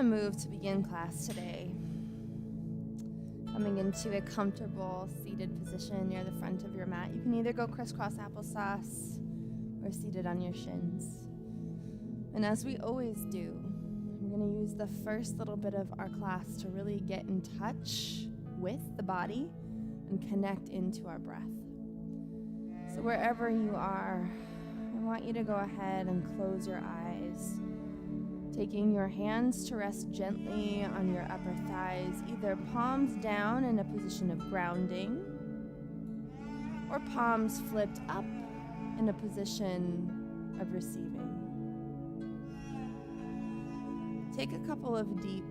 to move to begin class today. Coming into a comfortable seated position near the front of your mat. You can either go crisscross applesauce or seated on your shins. And as we always do, we're going to use the first little bit of our class to really get in touch with the body and connect into our breath. So wherever you are, I want you to go ahead and close your eyes, taking your hands to rest gently on your upper thighs, either palms down in a position of grounding or palms flipped up in a position of receiving. Take a couple of deep,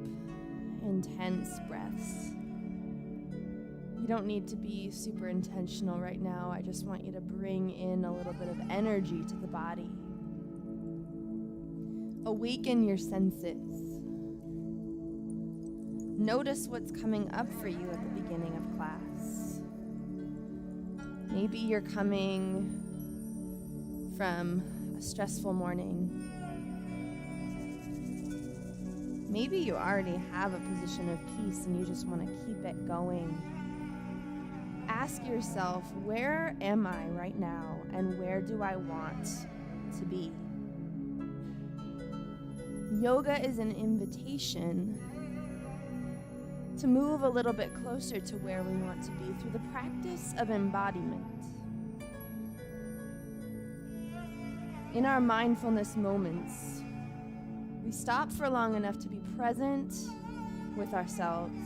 intense breaths. You don't need to be super intentional right now. I just want you to bring in a little bit of energy to the body. Awaken your senses. Notice what's coming up for you at the beginning of class. Maybe you're coming from a stressful morning. Maybe you already have a position of peace and you just want to keep it going. Ask yourself, where am I right now and where do I want to be? Yoga is an invitation to move a little bit closer to where we want to be through the practice of embodiment. In our mindfulness moments, we stop for long enough to be present with ourselves,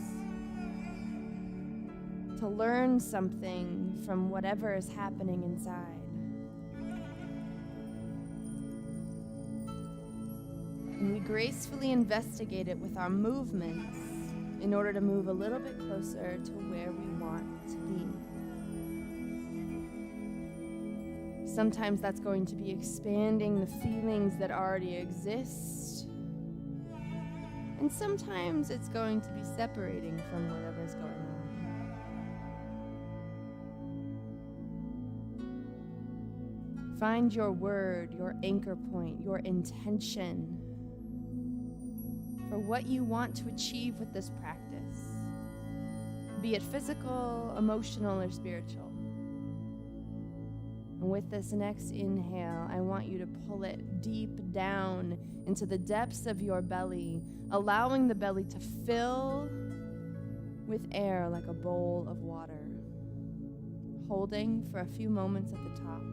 to learn something from whatever is happening inside. And we gracefully investigate it with our movements in order to move a little bit closer to where we want to be. Sometimes that's going to be expanding the feelings that already exist. And sometimes it's going to be separating from whatever's going on. Find your word, your anchor point, your intention for what you want to achieve with this practice, be it physical, emotional, or spiritual. And with this next inhale, I want you to pull it deep down into the depths of your belly, allowing the belly to fill with air like a bowl of water, holding for a few moments at the top.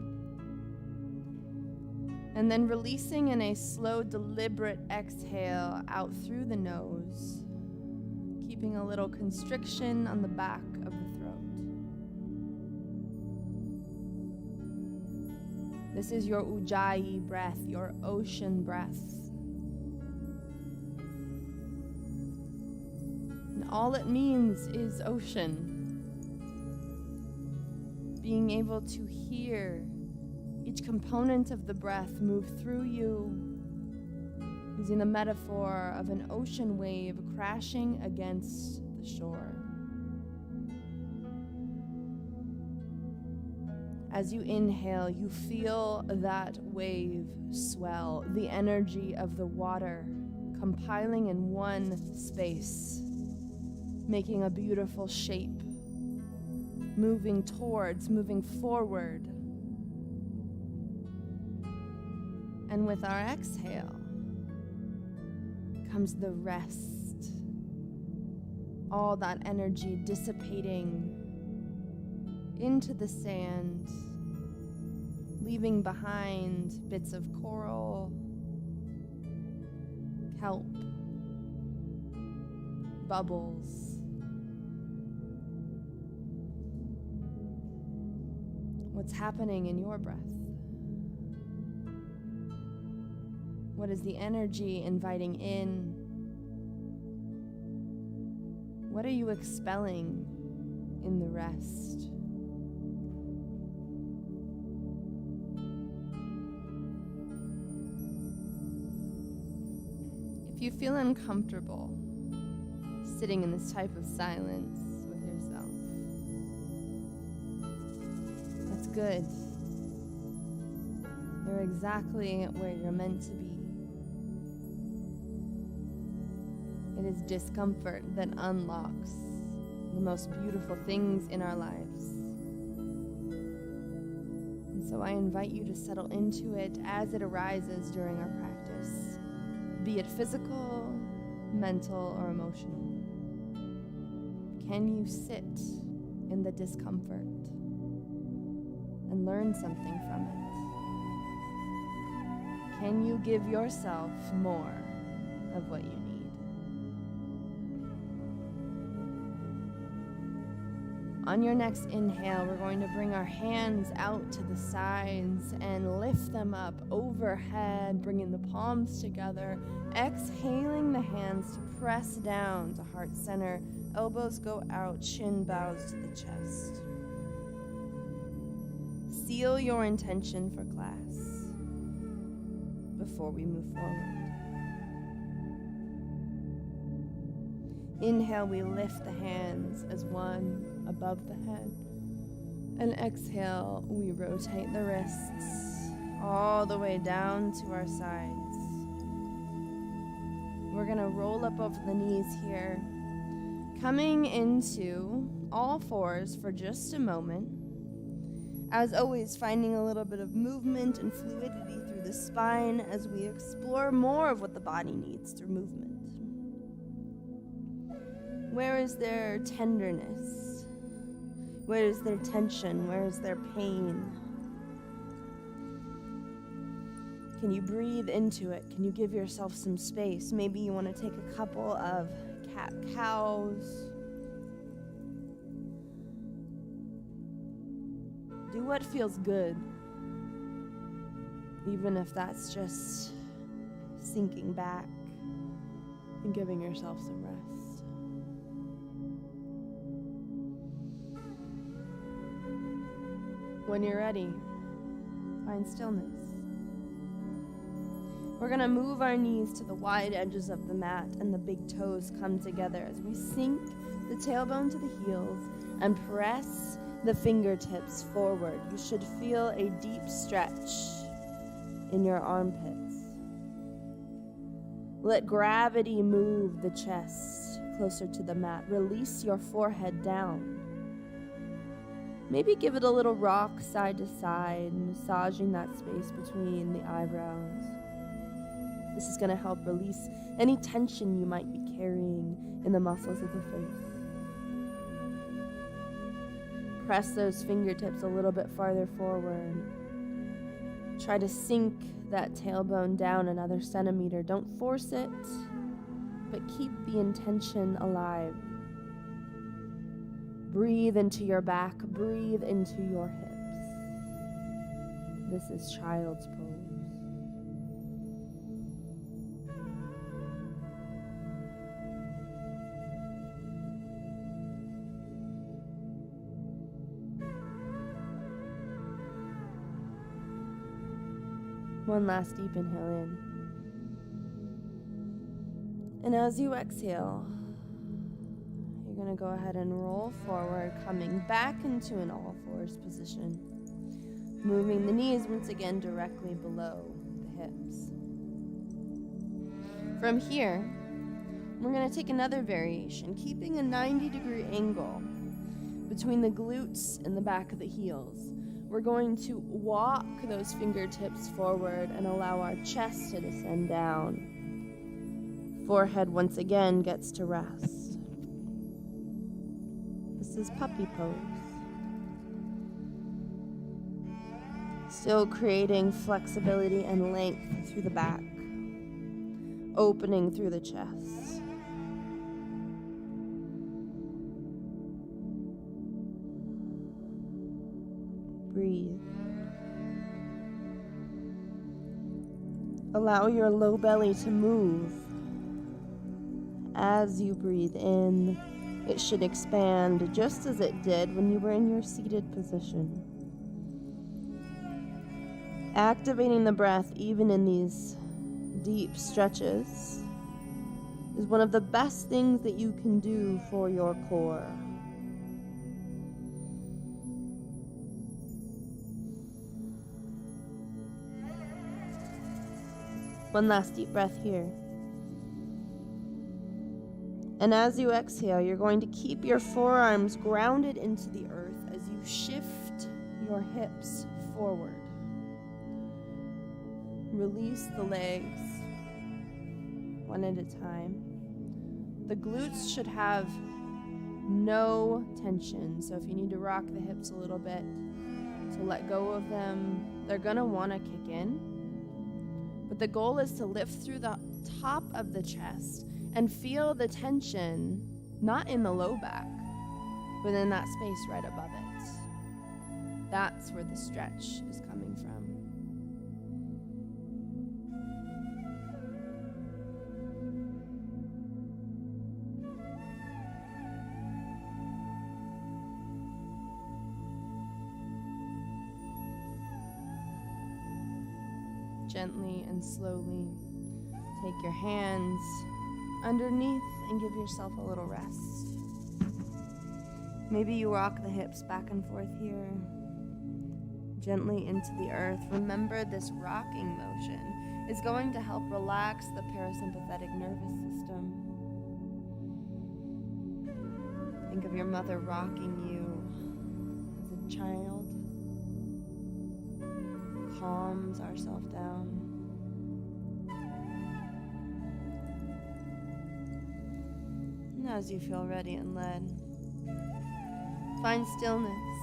And then releasing in a slow, deliberate exhale out through the nose, keeping a little constriction on the back of the throat. This is your ujjayi breath, your ocean breath. And all it means is ocean. Being able to hear each component of the breath move through you, using the metaphor of an ocean wave crashing against the shore. As you inhale, you feel that wave swell, the energy of the water compiling in one space, making a beautiful shape, moving towards, moving forward. And with our exhale comes the rest, all that energy dissipating into the sand, leaving behind bits of coral, kelp, bubbles. What's happening in your breath? What is the energy inviting in? What are you expelling in the rest? If you feel uncomfortable sitting in this type of silence with yourself, that's good. You're exactly where you're meant to be. It is discomfort that unlocks the most beautiful things in our lives. And so I invite you to settle into it as it arises during our practice, be it physical, mental, or emotional. Can you sit in the discomfort and learn something from it? Can you give yourself more of what you need? On your next inhale, we're going to bring our hands out to the sides and lift them up overhead, bringing the palms together. Exhaling the hands to press down to heart center. Elbows go out, chin bows to the chest. Seal your intention for class before we move forward. Inhale, we lift the hands as one above the head. And exhale, we rotate the wrists all the way down to our sides. We're gonna roll up over the knees here, coming into all fours for just a moment. As always, finding a little bit of movement and fluidity through the spine as we explore more of what the body needs through movement. Where is there tenderness? Where is there tension? Where is there pain? Can you breathe into it? Can you give yourself some space? Maybe you want to take a couple of cat-cows. Do what feels good, even if that's just sinking back and giving yourself some rest. When you're ready, find stillness. We're gonna move our knees to the wide edges of the mat and the big toes come together as we sink the tailbone to the heels and press the fingertips forward. You should feel a deep stretch in your armpits. Let gravity move the chest closer to the mat. Release your forehead down. Maybe give it a little rock side to side, massaging that space between the eyebrows. This is going to help release any tension you might be carrying in the muscles of the face. Press those fingertips a little bit farther forward. Try to sink that tailbone down another centimeter. Don't force it, but keep the intention alive. Breathe into your back, breathe into your hips. This is child's pose. One last deep inhale in. And as you exhale, you're going to go ahead and roll forward, coming back into an all fours position. Moving the knees once again directly below the hips. From here, we're going to take another variation, keeping a 90-degree angle between the glutes and the back of the heels. We're going to walk those fingertips forward and allow our chest to descend down. Forehead once again gets to rest. This is puppy pose. Still creating flexibility and length through the back, opening through the chest. Breathe. Allow your low belly to move. As you breathe in, it should expand just as it did when you were in your seated position. Activating the breath even in these deep stretches is one of the best things that you can do for your core. One last deep breath here. And as you exhale, you're going to keep your forearms grounded into the earth as you shift your hips forward. Release the legs one at a time. The glutes should have no tension, so if you need to rock the hips a little bit to let go of them, they're going to want to kick in. But the goal is to lift through the top of the chest and feel the tension, not in the low back, but in that space right above it. That's where the stretch is coming from. Gently and slowly take your hands underneath and give yourself a little rest. Maybe you rock the hips back and forth here, gently into the earth. Remember, this rocking motion is going to help relax the parasympathetic nervous system. Think of your mother rocking you as a child. Calms ourselves down. And as you feel ready and led, find stillness,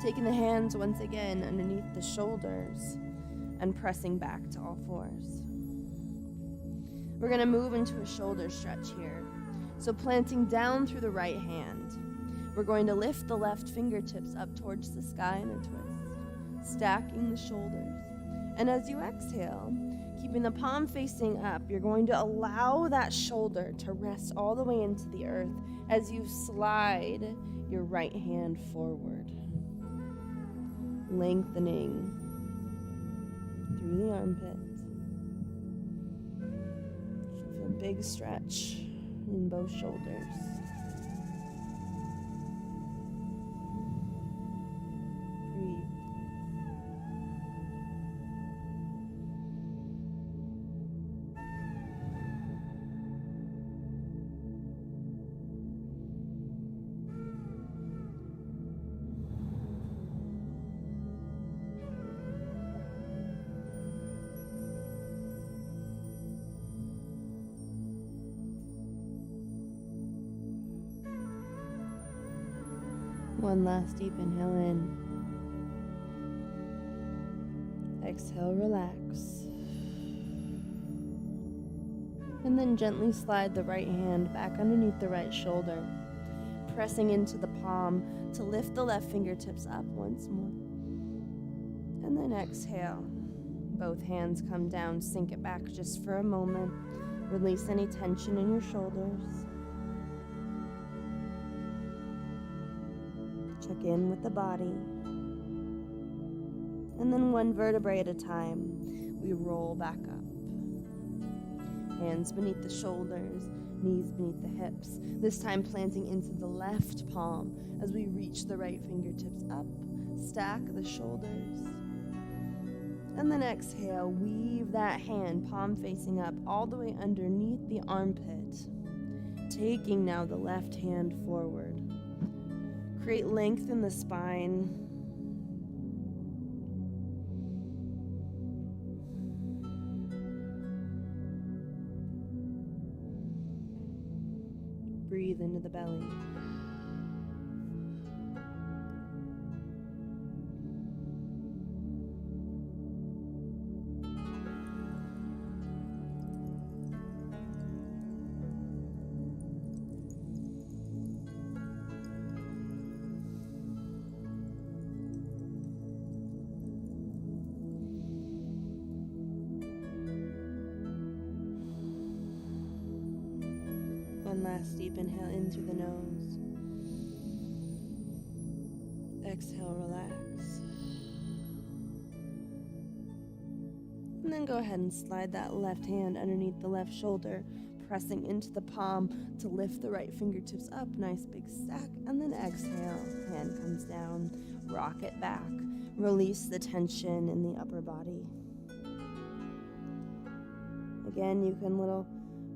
taking the hands once again underneath the shoulders and pressing back to all fours. We're going to move into a shoulder stretch here. So planting down through the right hand, we're going to lift the left fingertips up towards the sky in a twist, stacking the shoulders. And as you exhale, keeping the palm facing up, you're going to allow that shoulder to rest all the way into the earth as you slide your right hand forward, lengthening through the armpit. Feel a big stretch in both shoulders. One last deep inhale in. Exhale, relax. And then gently slide the right hand back underneath the right shoulder, pressing into the palm to lift the left fingertips up once more. And then exhale. Both hands come down, sink it back just for a moment. Release any tension in your shoulders. Check in with the body. And then one vertebrae at a time, we roll back up. Hands beneath the shoulders, knees beneath the hips. This time planting into the left palm as we reach the right fingertips up, stack the shoulders. And then exhale, weave that hand, palm facing up, all the way underneath the armpit. Taking now the left hand forward. Create length in the spine. Breathe into the belly. One last deep inhale in through the nose. Exhale, relax. And then go ahead and slide that left hand underneath the left shoulder, pressing into the palm to lift the right fingertips up. Nice big stack. And then exhale, hand comes down, rock it back. Release the tension in the upper body. Again, you can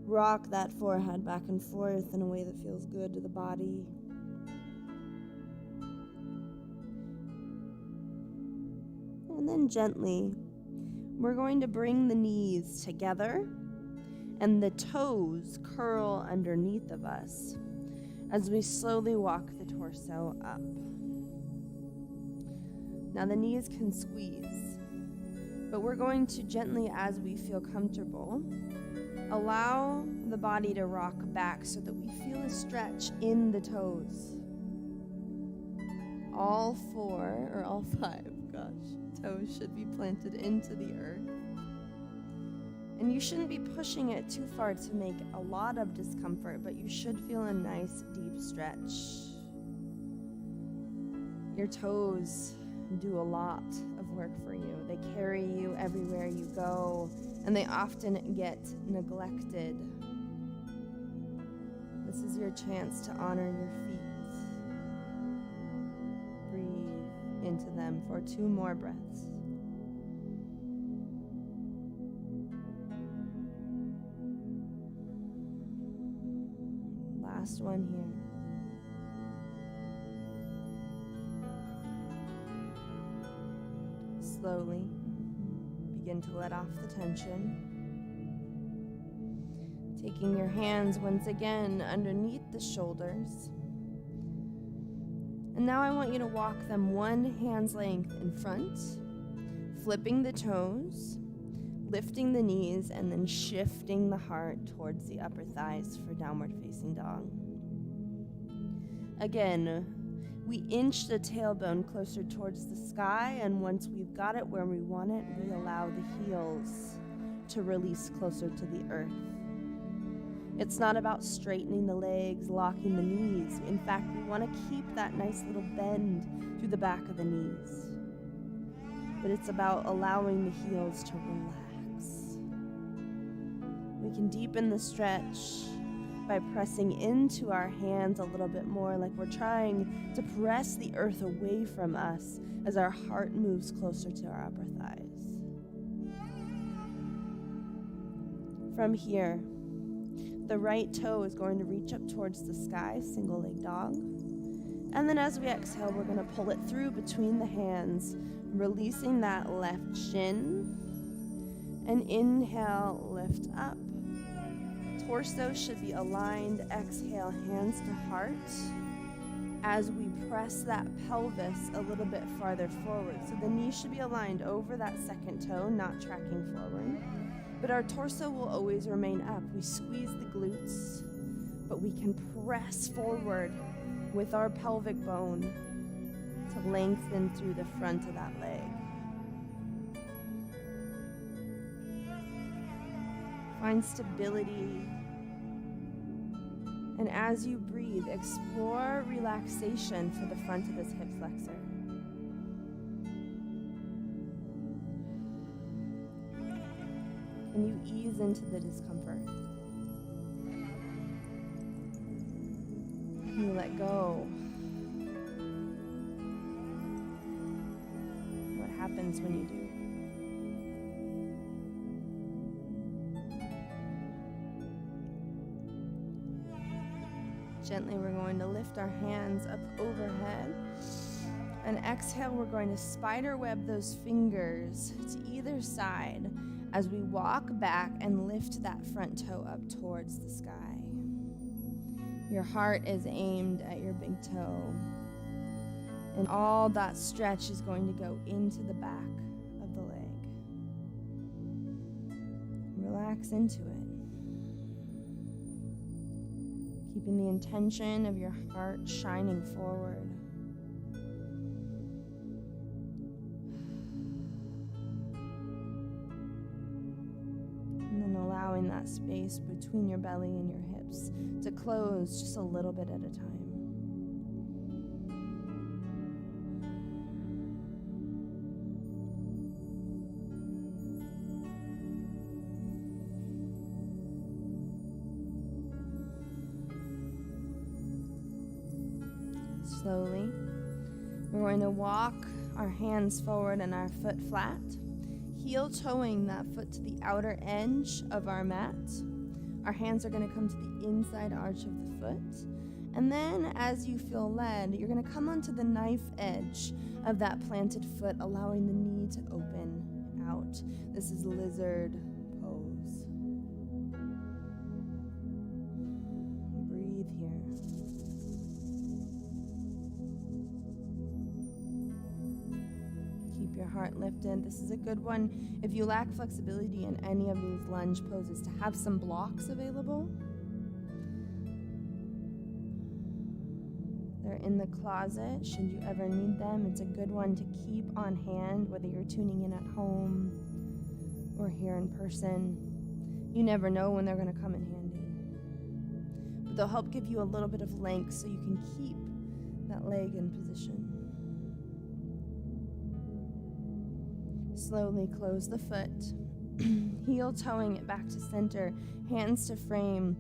Rock that forehead back and forth in a way that feels good to the body. And then gently, we're going to bring the knees together and the toes curl underneath of us as we slowly walk the torso up. Now the knees can squeeze, but we're going to gently, as we feel comfortable, allow the body to rock back so that we feel a stretch in the toes. All 4 or all 5, toes should be planted into the earth. And you shouldn't be pushing it too far to make a lot of discomfort, but you should feel a nice deep stretch. Your toes do a lot of work for you. They carry you everywhere you go, and they often get neglected. This is your chance to honor your feet. Breathe into them for 2 more breaths. Last one here. Slowly begin to let off the tension. Taking your hands once again underneath the shoulders. And now I want you to walk them 1 hand's length in front, flipping the toes, lifting the knees, and then shifting the heart towards the upper thighs for downward facing dog. Again, we inch the tailbone closer towards the sky, and once we've got it where we want it, we allow the heels to release closer to the earth. It's not about straightening the legs, locking the knees. In fact, we want to keep that nice little bend through the back of the knees. But it's about allowing the heels to relax. We can deepen the stretch by pressing into our hands a little bit more, like we're trying to press the earth away from us as our heart moves closer to our upper thighs. From here, the right toe is going to reach up towards the sky, single leg dog. And then as we exhale, we're going to pull it through between the hands, releasing that left shin. And inhale, lift up. Torso should be aligned. Exhale, hands to heart. As we press that pelvis a little bit farther forward. So the knee should be aligned over that second toe, not tracking forward. But our torso will always remain up. We squeeze the glutes, but we can press forward with our pelvic bone to lengthen through the front of that leg. Find stability. And as you breathe, explore relaxation for the front of this hip flexor. Can you ease into the discomfort? Can you let go? What happens when you do? Gently, we're going to lift our hands up overhead. And exhale, we're going to spider web those fingers to either side as we walk back and lift that front toe up towards the sky. Your heart is aimed at your big toe. And all that stretch is going to go into the back of the leg. Relax into it. Keeping the intention of your heart shining forward. And then allowing that space between your belly and your hips to close just a little bit at a time. Slowly, we're going to walk our hands forward and our foot flat, heel toeing that foot to the outer edge of our mat. Our hands are going to come to the inside arch of the foot. And then as you feel led, you're going to come onto the knife edge of that planted foot, allowing the knee to open out. This is lizard pose. Breathe here. Keep your heart lifted. This is a good one if you lack flexibility in any of these lunge poses, to have some blocks available. They're in the closet should you ever need them. It's a good one to keep on hand, whether you're tuning in at home or here in person. You never know when they're going to come in handy. But they'll help give you a little bit of length so you can keep that leg in position. Slowly close the foot, heel toeing it back to center, hands to frame.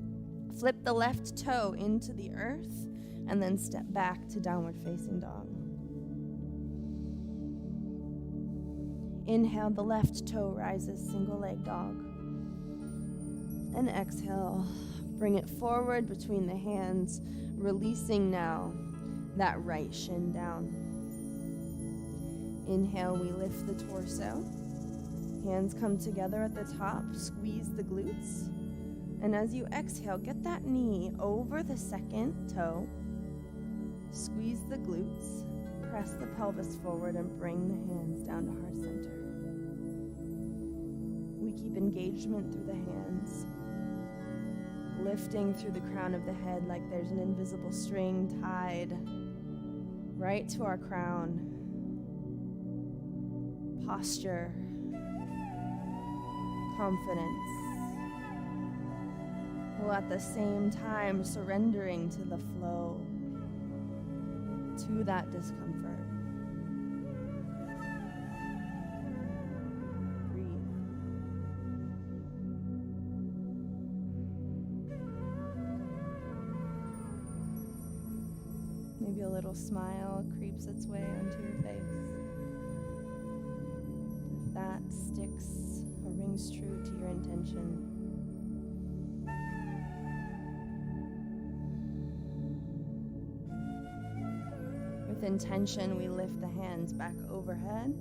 Flip the left toe into the earth, and then step back to downward facing dog. Inhale, the left toe rises, single leg dog. And exhale, bring it forward between the hands, releasing now that right shin down. Inhale, we lift the torso. Hands come together at the top, squeeze the glutes. And as you exhale, get that knee over the second toe. Squeeze the glutes, press the pelvis forward, and bring the hands down to heart center. We keep engagement through the hands, lifting through the crown of the head like there's an invisible string tied right to our crown. Posture, confidence, while at the same time surrendering to the flow, to that discomfort. Breathe. Maybe a little smile creeps its way onto your face. If that sticks or rings true to your intention. With intention, we lift the hands back overhead.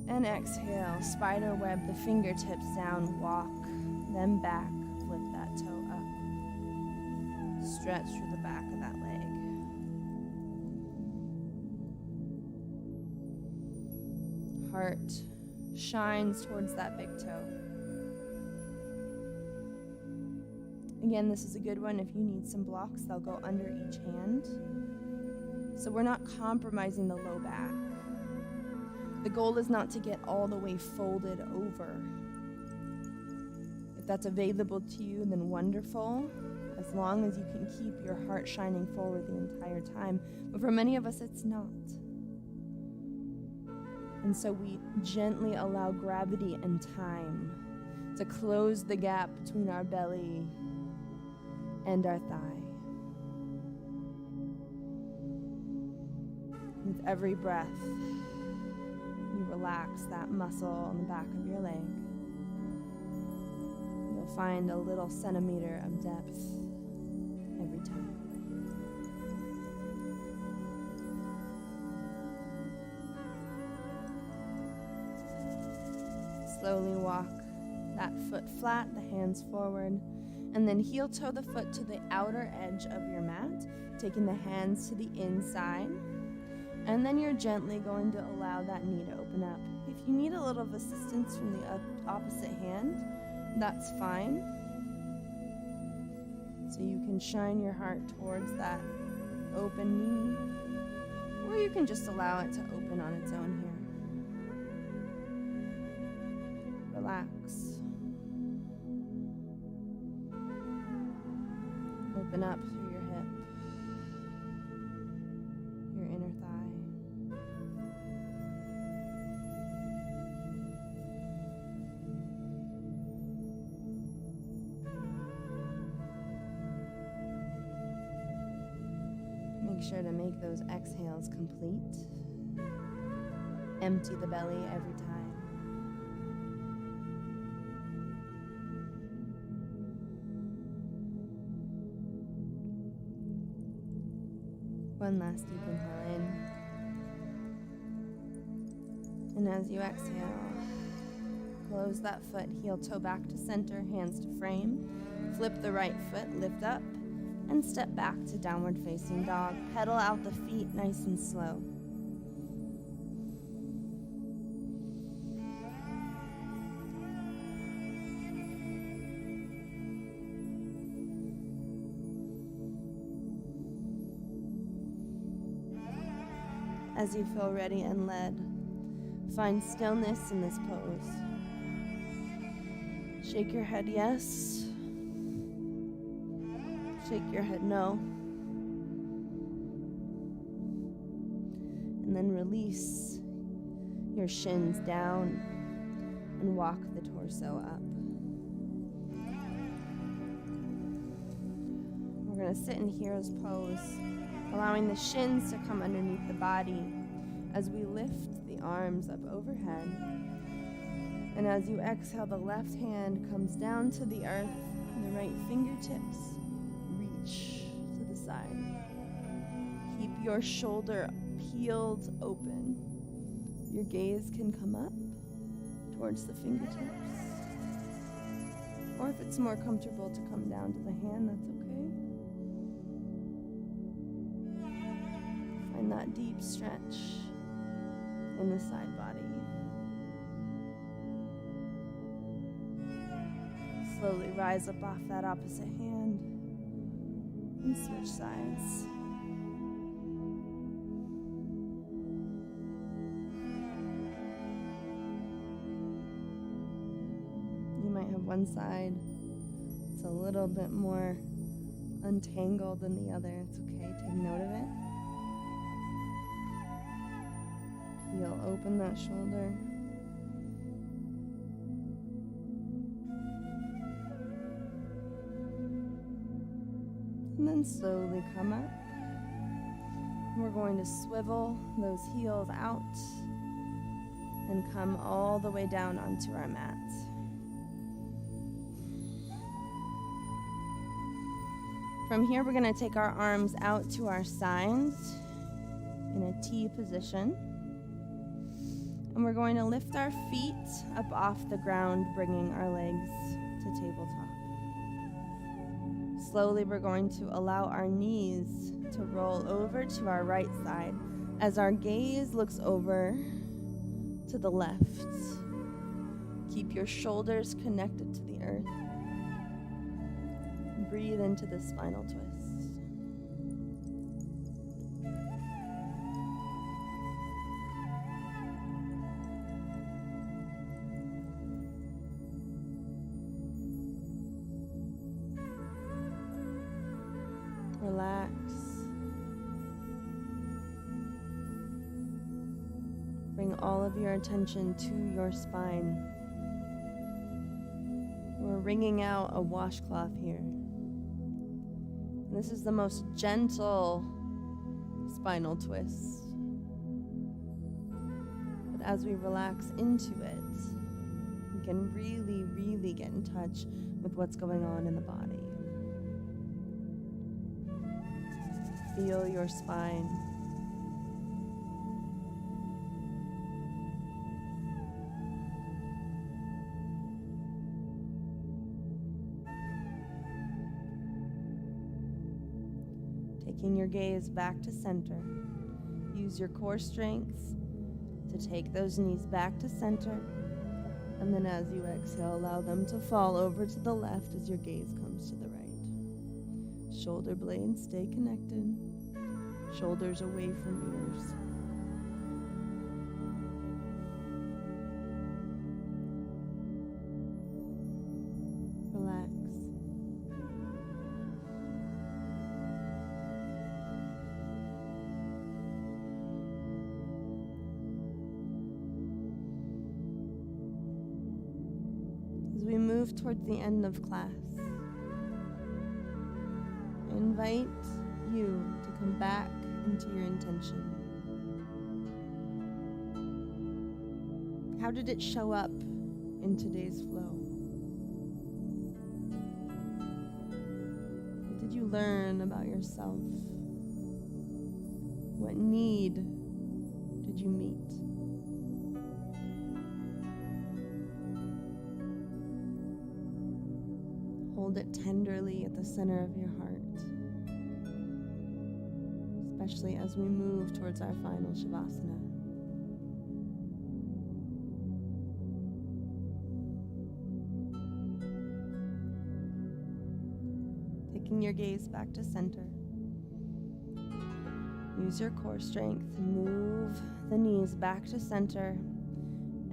And exhale, spider web the fingertips down, walk, then back, flip that toe up. Stretch through the back of that leg. Heart shines towards that big toe. Again, this is a good one if you need some blocks. They'll go under each hand. So we're not compromising the low back. The goal is not to get all the way folded over. If that's available to you, then wonderful, as long as you can keep your heart shining forward the entire time. But for many of us, it's not. And so we gently allow gravity and time to close the gap between our belly and our thigh. With every breath, you relax that muscle on the back of your leg. You'll find a little centimeter of depth every time. Slowly walk that foot flat, the hands forward, and then heel toe the foot to the outer edge of your mat, taking the hands to the inside. And then you're gently going to allow that knee to open up. If you need a little of assistance from the opposite hand, that's fine. So you can shine your heart towards that open knee, or you can just allow it to open on its own here. Relax. Open up through your hip, your inner thigh. Make sure to make those exhales complete. Empty the belly every time. One last deep inhale in. And as you exhale, close that foot, heel toe back to center, hands to frame. Flip the right foot, lift up, and step back to downward facing dog. Pedal out the feet nice and slow. As you feel ready and led, find stillness in this pose. Shake your head yes. Shake your head no. And then release your shins down and walk the torso up. We're going to sit in hero's pose, allowing the shins to come underneath the body as we lift the arms up overhead. And as you exhale, the left hand comes down to the earth, and the right fingertips reach to the side. Keep your shoulder peeled open. Your gaze can come up towards the fingertips. Or if it's more comfortable to come down to the hand, that's okay. Find that deep stretch in the side body. Slowly rise up off that opposite hand and switch sides. You might have one side that's a little bit more untangled than the other. It's okay, take note of it. You'll open that shoulder. And then slowly come up. We're going to swivel those heels out and come all the way down onto our mat. From here, we're going to take our arms out to our sides in a T position. And we're going to lift our feet up off the ground, bringing our legs to tabletop. Slowly, we're going to allow our knees to roll over to our right side as our gaze looks over to the left. Keep your shoulders connected to the earth. Breathe into the spinal twist. Relax. Bring all of your attention to your spine. We're wringing out a washcloth here. And this is the most gentle spinal twist. But as we relax into it, we can really, really get in touch with what's going on in the body. Feel your spine. Taking your gaze back to center. Use your core strength to take those knees back to center. And then as you exhale, allow them to fall over to the left as your gaze comes to the right. Shoulder blades stay connected. Shoulders away from ears. Relax. As we move towards the end of class, I invite you to come back into your intention. How did it show up in today's flow? What did you learn about yourself? What need did you meet? Hold it tenderly at the center of your heart, especially as we move towards our final Shavasana. Taking your gaze back to center. Use your core strength. Move the knees back to center.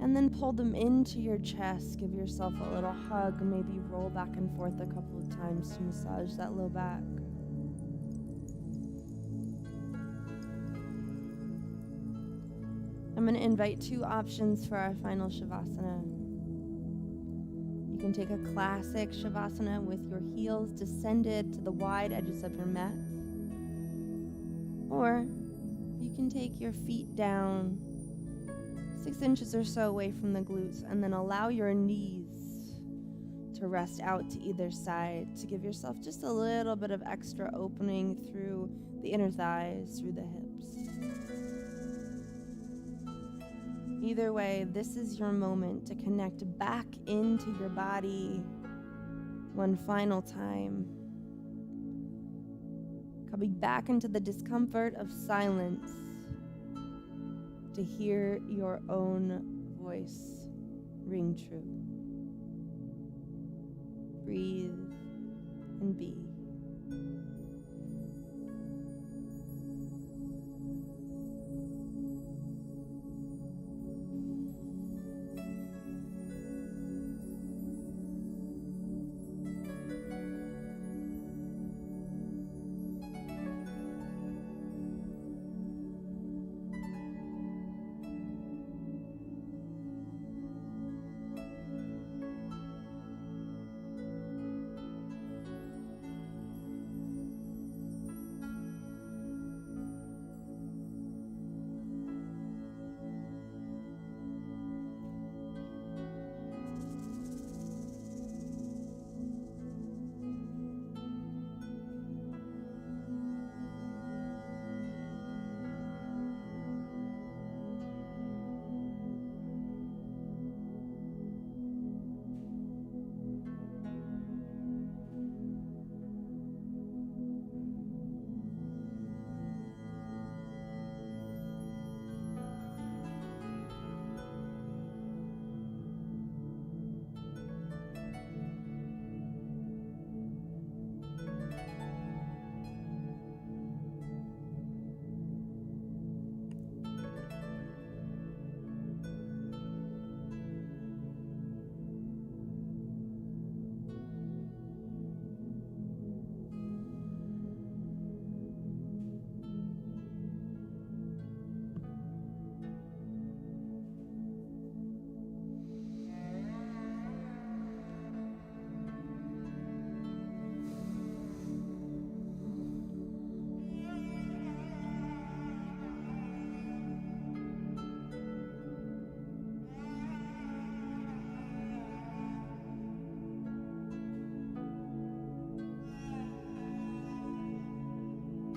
And then pull them into your chest. Give yourself a little hug. Maybe roll back and forth a couple of times to massage that low back. I'm going to invite two options for our final Shavasana. You can take a classic Shavasana with your heels descended to the wide edges of your mat. Or you can take your feet down 6 inches or so away from the glutes and then allow your knees to rest out to either side to give yourself just a little bit of extra opening through the inner thighs, through the hips. Either way, this is your moment to connect back into your body one final time. Coming back into the discomfort of silence to hear your own voice ring true. Breathe and be.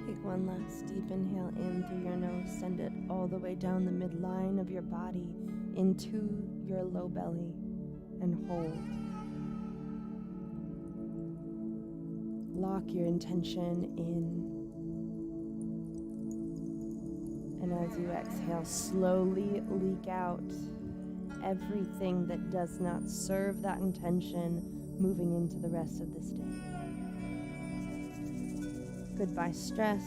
Take one last deep inhale in through your nose. Send it all the way down the midline of your body into your low belly and hold. Lock your intention in. And as you exhale, slowly leak out everything that does not serve that intention moving into the rest of this day. Goodbye stress.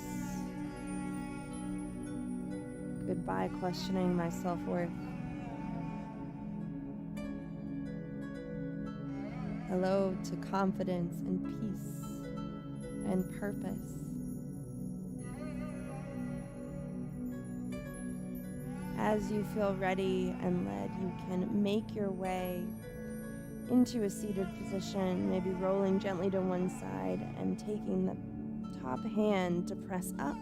Goodbye questioning my self-worth. Hello to confidence and peace and purpose. As you feel ready and led, you can make your way into a seated position, maybe rolling gently to one side and taking the top hand to press up.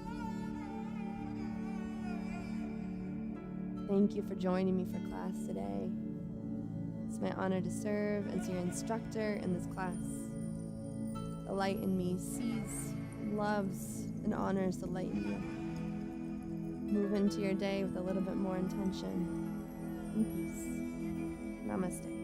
Thank you for joining me for class today. It's my honor to serve as your instructor in this class. The light in me sees, loves, and honors the light in you. move into your day with a little bit more intention and peace. Namaste.